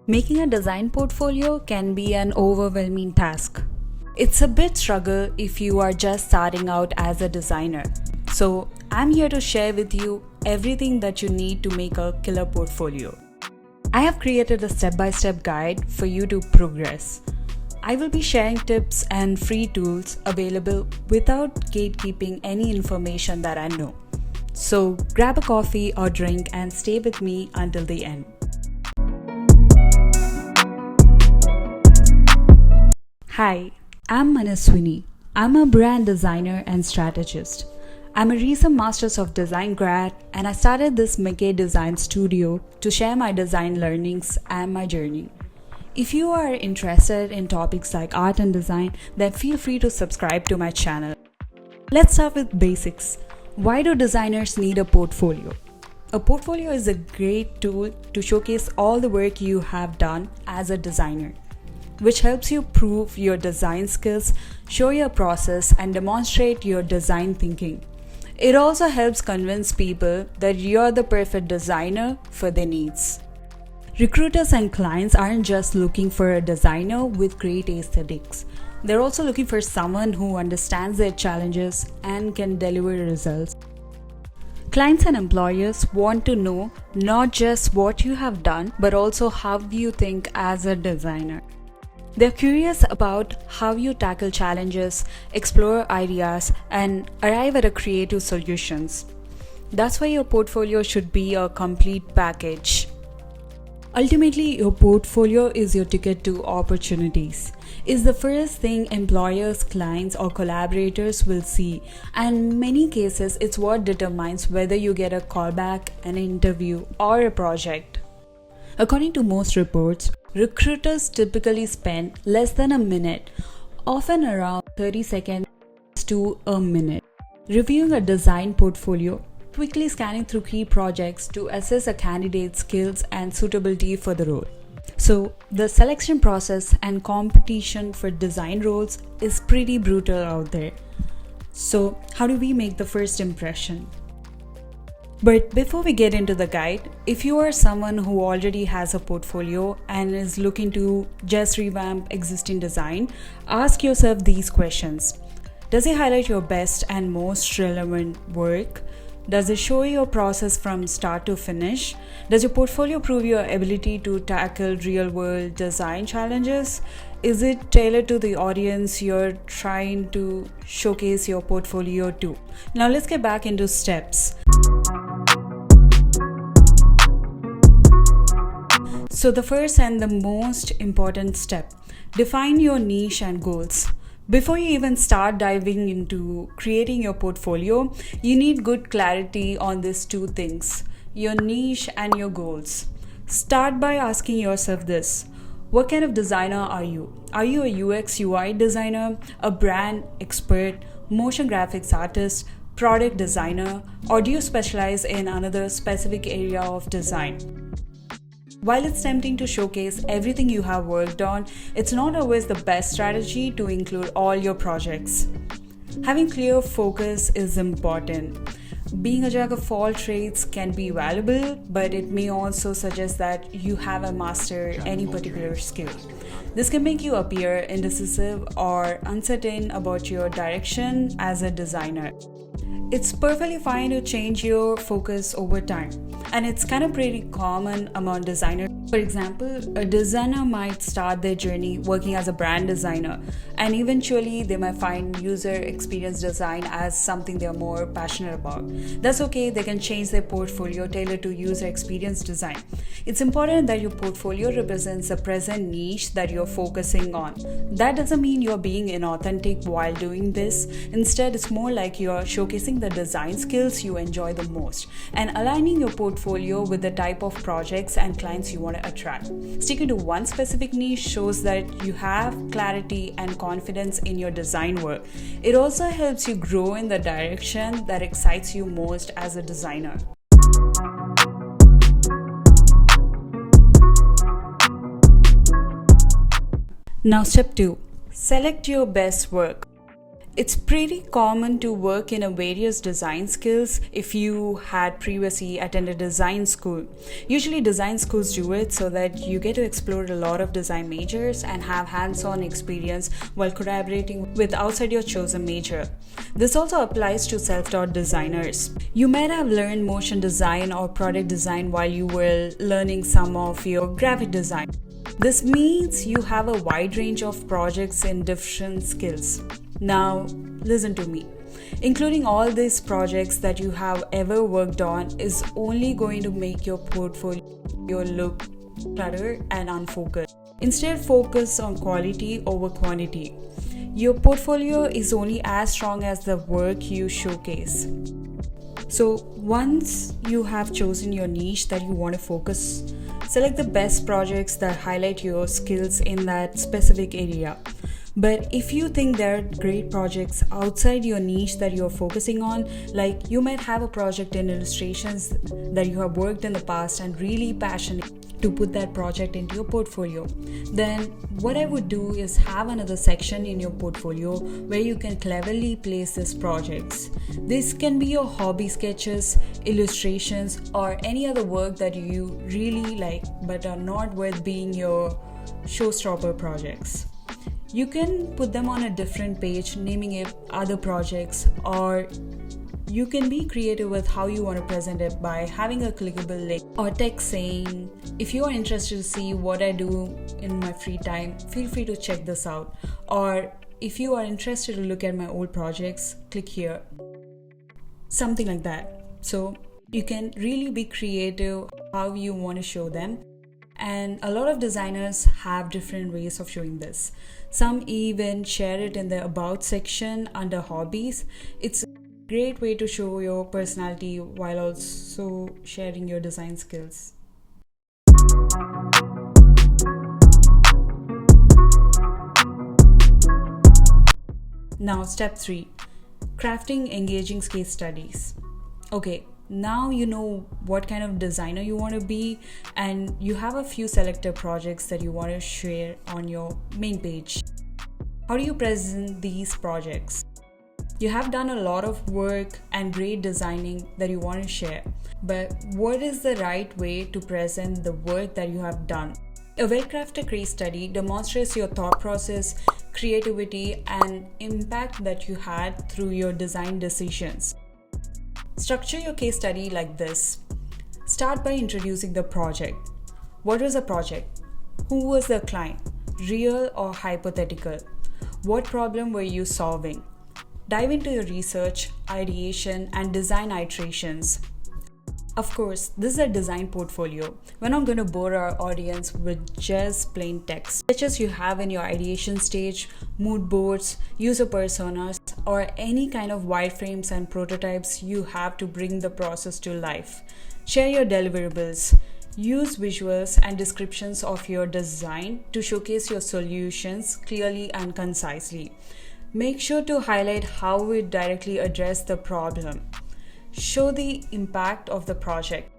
Making a design portfolio can be an overwhelming task. It's a bit struggle if you are just starting out as a designer. So, I'm here to share with you everything that you need to make a killer portfolio. I have created a step-by-step guide for you to progress. I will be sharing tips and free tools available without gatekeeping any information that I know. So, grab a coffee or drink and stay with me until the end. Hi, I'm Manaswini. I'm a brand designer and strategist. I'm a recent Masters of Design grad and I started this Mickey Design Studio to share my design learnings and my journey. If you are interested in topics like art and design, then feel free to subscribe to my channel. Let's start with basics. Why do designers need a portfolio? A portfolio is a great tool to showcase all the work you have done as a designer, which helps you prove your design skills, show your process, and demonstrate your design thinking. It also helps convince people that you're the perfect designer for their needs. Recruiters and clients aren't just looking for a designer with great aesthetics. They're also looking for someone who understands their challenges and can deliver results. Clients and employers want to know not just what you have done, but also how you think as a designer. They're curious about how you tackle challenges, explore ideas, and arrive at a creative solutions. That's why your portfolio should be a complete package. Ultimately, your portfolio is your ticket to opportunities. It's the first thing employers, clients, or collaborators will see, and in many cases, it's what determines whether you get a callback, an interview, or a project. According to most reports, recruiters typically spend less than a minute, often around 30 seconds to a minute, reviewing a design portfolio, quickly scanning through key projects to assess a candidate's skills and suitability for the role. So, the selection process and competition for design roles is pretty brutal out there. So, how do we make the first impression? But before we get into the guide, if you are someone who already has a portfolio and is looking to just revamp existing design, ask yourself these questions. Does it highlight your best and most relevant work? Does it show your process from start to finish? Does your portfolio prove your ability to tackle real-world design challenges? Is it tailored to the audience you're trying to showcase your portfolio to? Now let's get back into steps. So the first and the most important step, define your niche and goals. Before you even start diving into creating your portfolio, you need good clarity on these two things, your niche and your goals. Start by asking yourself this. What kind of designer are you? Are you a UX UI designer, a brand expert, motion graphics artist, product designer, or do you specialize in another specific area of design? While it's tempting to showcase everything you have worked on, it's not always the best strategy to include all your projects. Having clear focus is important. Being a jack of all trades can be valuable, but it may also suggest that you haven't mastered any particular skill. This can make you appear indecisive or uncertain about your direction as a designer. It's perfectly fine to change your focus over time, and it's kind of pretty common among designers. For example, a designer might start their journey working as a brand designer, and eventually they might find user experience design as something they're more passionate about. That's okay, they can change their portfolio tailored to user experience design. It's important that your portfolio represents the present niche that you're focusing on. That doesn't mean you're being inauthentic while doing this. Instead, it's more like you're showcasing the design skills you enjoy the most and aligning your portfolio with the type of projects and clients you want to attract. Sticking to one specific niche shows that you have clarity and confidence in your design work. It also helps you grow in the direction that excites you most as a designer. Now, step 2. Select your best work. It's pretty common to work in a various design skills if you had previously attended design school. Usually design schools do it so that you get to explore a lot of design majors and have hands-on experience while collaborating with outside your chosen major. This also applies to self-taught designers. You might have learned motion design or product design while you were learning some of your graphic design. This means you have a wide range of projects in different skills. Now, listen to me. Including all these projects that you have ever worked on is only going to make your portfolio look cluttered and unfocused. Instead, focus on quality over quantity. Your portfolio is only as strong as the work you showcase. So, once you have chosen your niche that you want to focus, select the best projects that highlight your skills in that specific area. But if you think there are great projects outside your niche that you're focusing on, like you might have a project in illustrations that you have worked in the past and really passionate to put that project into your portfolio, then what I would do is have another section in your portfolio where you can cleverly place these projects. This can be your hobby sketches, illustrations, or any other work that you really like but are not worth being your showstopper projects. You can put them on a different page, naming it other projects, or you can be creative with how you want to present it by having a clickable link or text saying, if you are interested to see what I do in my free time, feel free to check this out. Or if you are interested to look at my old projects, click here. Something like that. So you can really be creative how you want to show them. And a lot of designers have different ways of showing this. Some even share it in the About section under Hobbies. It's a great way to show your personality while also sharing your design skills. Now, step 3, crafting engaging case studies. Okay, now you know what kind of designer you want to be, and you have a few selected projects that you want to share on your main page. How do you present these projects? You have done a lot of work and great designing that you want to share, but what is the right way to present the work that you have done? A well-crafted case study demonstrates your thought process, creativity, and impact that you had through your design decisions. Structure your case study like this. Start by introducing the project. What was the project? Who was the client? Real or hypothetical? What problem were you solving? Dive into your research, ideation, and design iterations. Of course, this is a design portfolio. We're not going to bore our audience with just plain text. Sketches you have in your ideation stage, mood boards, user personas, or any kind of wireframes and prototypes you have to bring the process to life. Share your deliverables. Use visuals and descriptions of your design to showcase your solutions clearly and concisely. Make sure to highlight how it directly addressed the problem. Show the impact of the project.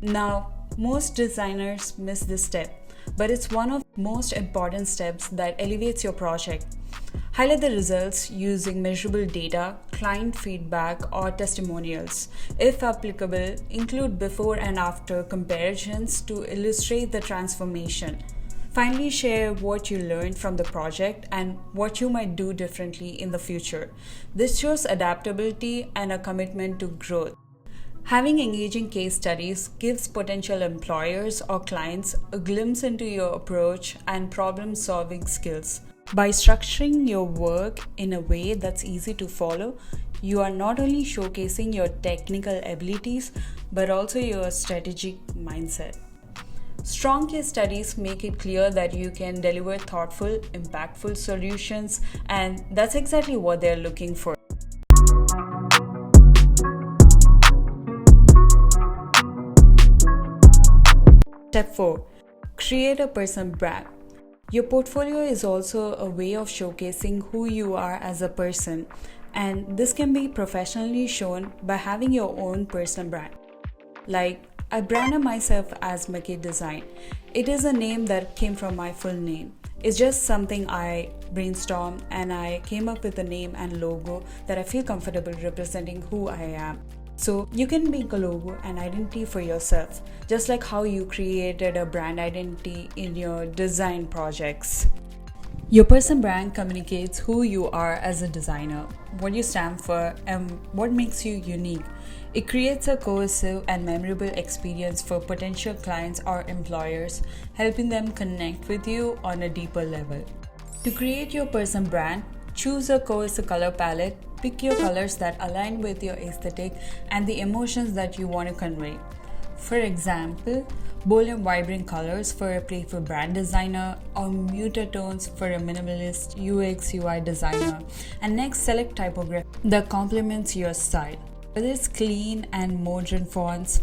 Now, most designers miss this step, but it's one of the most important steps that elevates your project. Highlight the results using measurable data, client feedback, or testimonials. If applicable, include before and after comparisons to illustrate the transformation. Finally, share what you learned from the project and what you might do differently in the future. This shows adaptability and a commitment to growth. Having engaging case studies gives potential employers or clients a glimpse into your approach and problem-solving skills. By structuring your work in a way that's easy to follow, you are not only showcasing your technical abilities, but also your strategic mindset. Strong case studies make it clear that you can deliver thoughtful, impactful solutions, and that's exactly what they're looking for. Step 4. Create a personal brand. Your portfolio is also a way of showcasing who you are as a person, and this can be professionally shown by having your own personal brand. Like, I branded myself as McKay Design. It is a name that came from my full name. It's just something I brainstormed and I came up with a name and logo that I feel comfortable representing who I am. So you can make a logo and identity for yourself, just like how you created a brand identity in your design projects. Your personal brand communicates who you are as a designer, what you stand for, and what makes you unique. It creates a cohesive and memorable experience for potential clients or employers, helping them connect with you on a deeper level. To create your personal brand, choose a cohesive color palette. Pick your colors that align with your aesthetic and the emotions that you want to convey. For example, bold and vibrant colors for a playful brand designer, or muted tones for a minimalist UX UI designer. And next, select typography that complements your style. Whether it's clean and modern fonts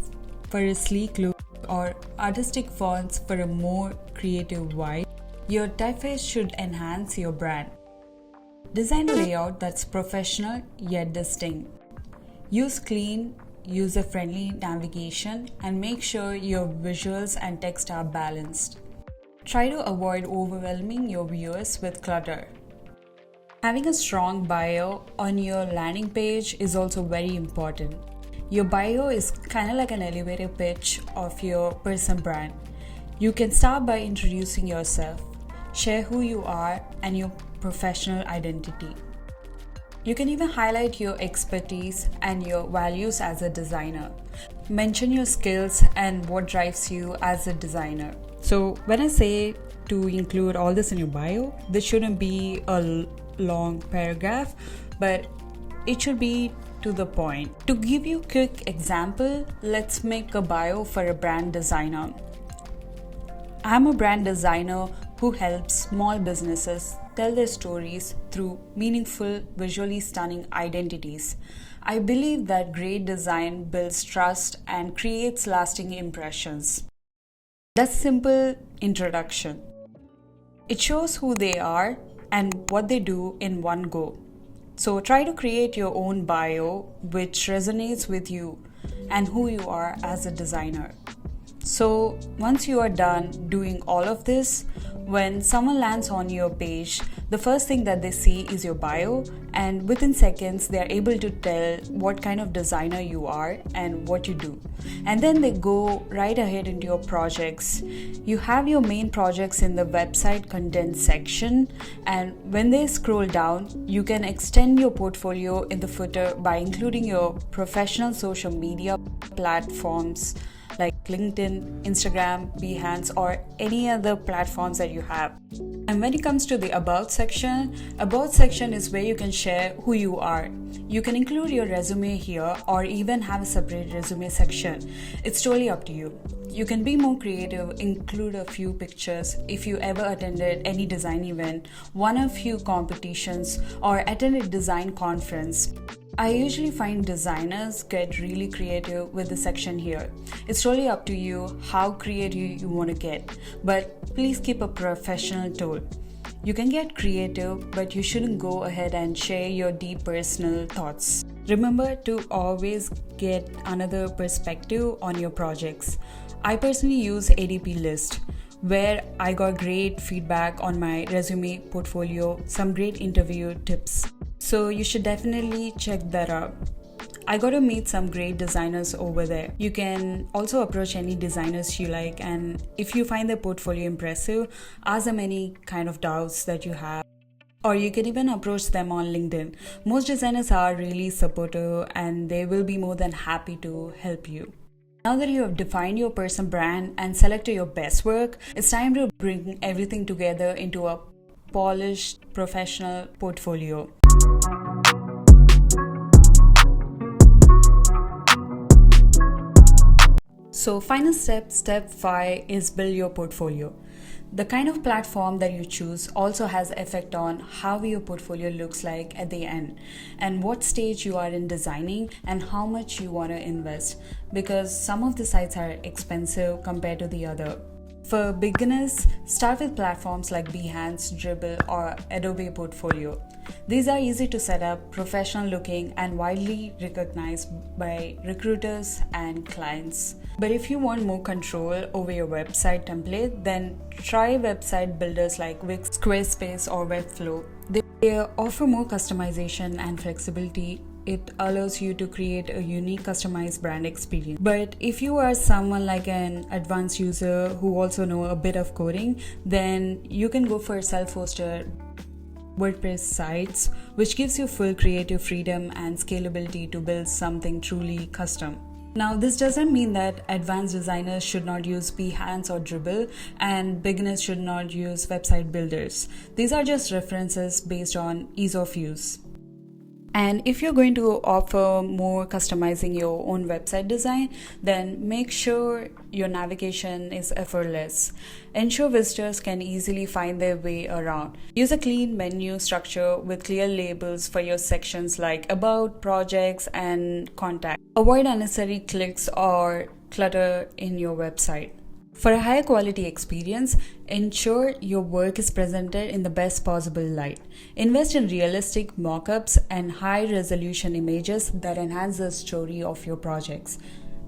for a sleek look or artistic fonts for a more creative vibe, your typeface should enhance your brand. Design a layout that's professional yet distinct. Use clean, user-friendly navigation and make sure your visuals and text are balanced. Try to avoid overwhelming your viewers with clutter. Having a strong bio on your landing page is also very important. Your bio is kind of like an elevator pitch of your personal brand. You can start by introducing yourself, share who you are and your professional identity. You can even highlight your expertise and your values as a designer. Mention your skills and what drives you as a designer. So when I say to include all this in your bio, this shouldn't be a long paragraph, but it should be to the point. To give you a quick example, let's make a bio for a brand designer. I'm a brand designer who helps small businesses tell their stories through meaningful, visually stunning identities. I believe that great design builds trust and creates lasting impressions. That's a simple introduction. It shows who they are and what they do in one go. So try to create your own bio which resonates with you and who you are as a designer. So once you are done doing all of this, when someone lands on your page, the first thing that they see is your bio, and within seconds they are able to tell what kind of designer you are and what you do. And then they go right ahead into your projects. You have your main projects in the website content section, and when they scroll down, you can extend your portfolio in the footer by including your professional social media platforms like LinkedIn, Instagram, Behance, or any other platforms that you have. And when it comes to the About section is where you can share who you are. You can include your resume here or even have a separate resume section. It's totally up to you. You can be more creative, include a few pictures if you ever attended any design event, won a few competitions, or attended design conference. I usually find designers get really creative with the section here. It's totally up to you how creative you want to get, but please keep a professional tone. You can get creative, but you shouldn't go ahead and share your deep personal thoughts. Remember to always get another perspective on your projects. I personally use ADP List, where I got great feedback on my resume portfolio, some great interview tips. So you should definitely check that out. I got to meet some great designers over there. You can also approach any designers you like, and if you find their portfolio impressive, ask them any kind of doubts that you have. Or you can even approach them on LinkedIn. Most designers are really supportive and they will be more than happy to help you. Now that you have defined your personal brand and selected your best work, it's time to bring everything together into a polished, professional portfolio. So final step 5 is build your portfolio. The kind of platform that you choose also has effect on how your portfolio looks like at the end and what stage you are in designing and how much you want to invest, because some of the sites are expensive compared to the other. For beginners, start with platforms like Behance, Dribbble, or Adobe Portfolio. These are easy to set up, professional looking, and widely recognized by recruiters and clients. But if you want more control over your website template, then try website builders like Wix, Squarespace, or Webflow. They offer more customization and flexibility. It allows you to create a unique customized brand experience. But if you are someone like an advanced user who also know a bit of coding, then you can go for self-hosted WordPress sites, which gives you full creative freedom and scalability to build something truly custom. Now, this doesn't mean that advanced designers should not use Behance or Dribbble and beginners should not use website builders. These are just references based on ease of use. And if you're going to offer more customizing your own website design, then make sure your navigation is effortless. Ensure visitors can easily find their way around. Use a clean menu structure with clear labels for your sections like About, Projects, and Contact. Avoid unnecessary clicks or clutter in your website. For a high quality experience, ensure your work is presented in the best possible light. Invest in realistic mockups and high resolution images that enhance the story of your projects.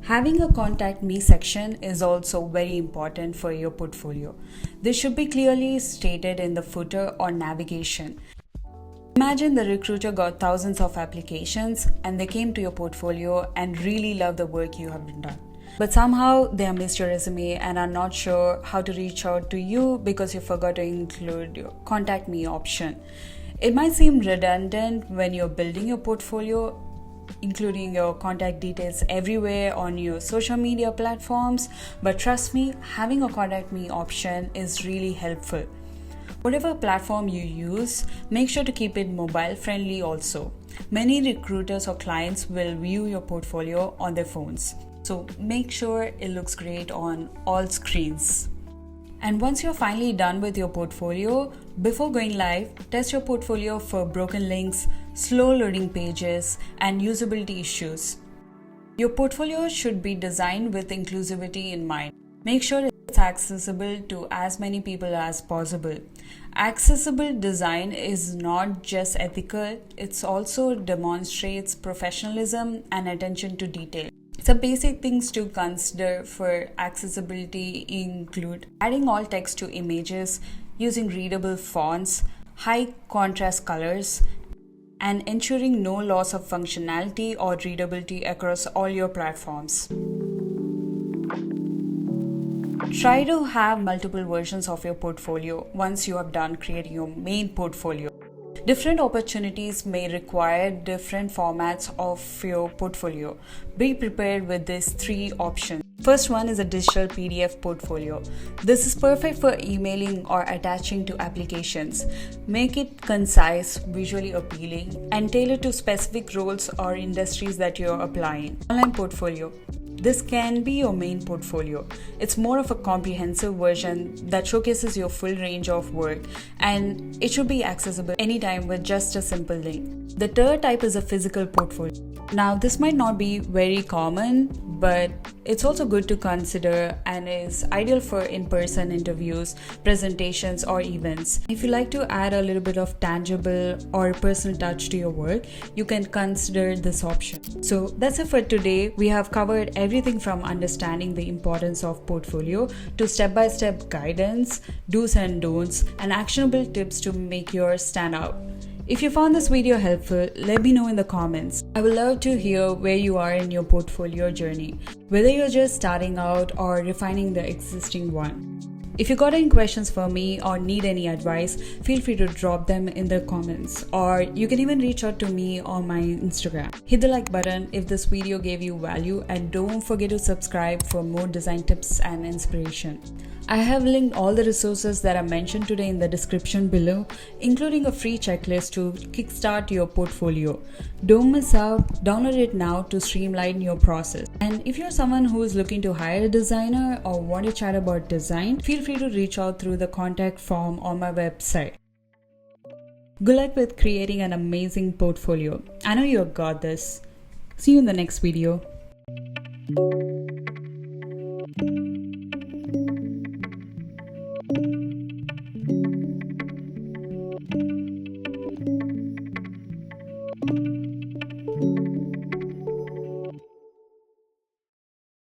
Having a Contact Me section is also very important for your portfolio. This should be clearly stated in the footer or navigation. Imagine the recruiter got thousands of applications and they came to your portfolio and really love the work you have done. But somehow they have missed your resume and are not sure how to reach out to you because you forgot to include your Contact Me option. It might seem redundant when you're building your portfolio, including your contact details everywhere on your social media platforms, but trust me, having a Contact Me option is really helpful. Whatever platform you use, make sure to keep it mobile friendly also. Many recruiters or clients will view your portfolio on their phones. So make sure it looks great on all screens. And once you're finally done with your portfolio, before going live, test your portfolio for broken links, slow loading pages, and usability issues. Your portfolio should be designed with inclusivity in mind. Make sure it's accessible to as many people as possible. Accessible design is not just ethical, it also demonstrates professionalism and attention to detail. Some basic things to consider for accessibility include adding all text to images, using readable fonts, high contrast colors, and ensuring no loss of functionality or readability across all your platforms. Try to have multiple versions of your portfolio once you have done creating your main portfolio. Different opportunities may require different formats of your portfolio. Be prepared with these 3 options. First one is a digital PDF portfolio. This is perfect for emailing or attaching to applications. Make it concise, visually appealing, and tailored to specific roles or industries that you're applying. Online portfolio. This can be your main portfolio. It's more of a comprehensive version that showcases your full range of work, and it should be accessible anytime with just a simple link. The third type is a physical portfolio. Now, this might not be very common, but it's also good to consider and is ideal for in-person interviews, presentations, or events. If you like to add a little bit of tangible or personal touch to your work, you can consider this option. So that's it for today. We have covered everything from understanding the importance of portfolio to step-by-step guidance, do's and don'ts, and actionable tips to make yours stand out. If you found this video helpful, let me know in the comments. I would love to hear where you are in your portfolio journey, whether you're just starting out or refining the existing one. If you got any questions for me or need any advice, feel free to drop them in the comments, or you can even reach out to me on my Instagram. Hit the like button if this video gave you value, and don't forget to subscribe for more design tips and inspiration. I have linked all the resources that I mentioned today in the description below, including a free checklist to kickstart your portfolio. Don't miss out, download it now to streamline your process. And if you're someone who is looking to hire a designer or want to chat about design, feel free to reach out through the contact form on my website. Good luck with creating an amazing portfolio. I know you got this. See you in the next video.